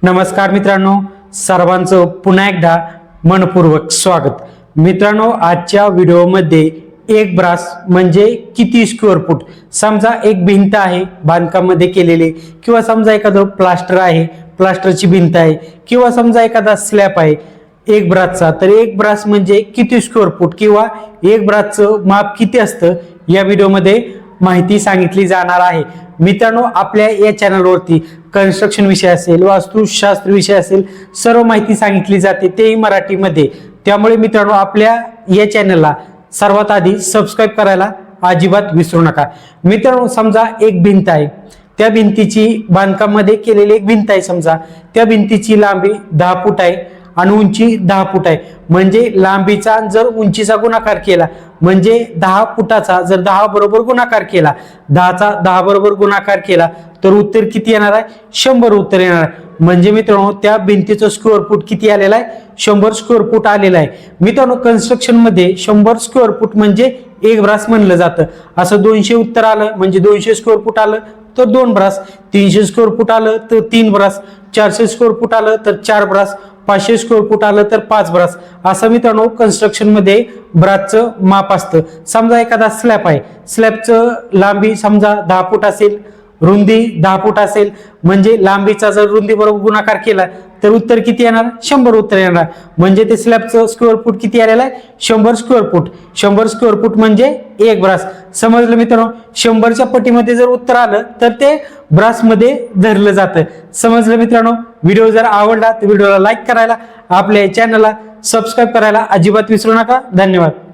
नमस्कार मित्रांनो, सर्वांचं पुन्हा एकदा मनपूर्वक स्वागत। मित्रांनो, आजच्या व्हिडिओमध्ये एक ब्रास म्हणजे किती स्क्वेअर फूट। समजा एक भिंत आहे बांधकामामध्ये केलेली, किंवा समजा एखादं प्लास्टर आहे, प्लास्टरची भिंत आहे, किंवा समजा एखादा स्लॅब आहे एक ब्रासचा, तर एक ब्रास म्हणजे किती स्क्वेअर फूट किंवा एक ब्रासचं माप किती असतं या व्हिडिओमध्ये माहिती सांगितली जाणार आहे। मित्रांनो, आपल्या या चॅनलवरती कन्स्ट्रक्शन विषय असेल, वास्तुशास्त्र विषय असेल, सर्व माहिती सांगितली जाते, तेही मराठीमध्ये। त्यामुळे मित्रांनो, आपल्या या चॅनलला सर्वात आधी सबस्क्राइब करायला अजिबात विसरू नका। मित्रांनो, समजा एक भिंत आहे, त्या भिंतीची बांधकामामध्ये केलेली एक भिंत आहे, समजा त्या भिंतीची लांबी 10 फूट आहे आणि उंची 10 फूट आहे। म्हणजे लांबीचा जर उंचीचा गुणाकार केला, म्हणजे 10 फुटाचा जर 10 बरोबर गुणाकार केला, 10चा 10 बरोबर गुणाकार केला, तर उत्तर किती येणार आहे? 100 उत्तर येणार आहे। म्हणजे मित्रांनो, त्या भिंतीचं स्क्वेअर फूट किती आलेला आहे? 100 स्क्वेअर फूट आलेला आहे। मित्रांनो, कन्स्ट्रक्शन मध्ये 100 स्क्वेअर फूट म्हणजे एक ब्रास म्हणलं जातं। असं 200 उत्तर आलं म्हणजे 200 स्क्वेअर फूट आलं तर 2 ब्रास, 300 स्क्वेअर फूट आलं तर 3 ब्रास, 400 स्क्वेअर फूट आलं तर 4 ब्रास, 500 स्क्वेअर फूट आलं तर 5 ब्रास। असं मित्रांनो, कन्स्ट्रक्शन मध्ये ब्रासचं माप असतं। समजा एखादा स्लॅब आहे, स्लॅबचं लांबी समजा 10 फूट असेल, रुंदी 10 फूट असेल, म्हणजे लांबीचा जर रुंदी बरोबर गुणाकार केला तर उत्तर किती येणार? 100 उत्तर येणार। म्हणजे ते स्लॅबचं स्क्वेअर फूट किती आलेलं आहे? 100 स्क्वेअर फूट। 100 स्क्वेअर फूट म्हणजे एक ब्रास। समजलं मित्रांनो? 100च्या पटीमध्ये जर उत्तर आलं तर ते ब्रास मध्ये धरलं जातं। समजलं मित्रांनो? व्हिडिओ जर आवडला तर व्हिडिओला लाईक करायला, आपल्या चॅनलला सबस्क्राइब करायला अजिबात विसरू नका। धन्यवाद।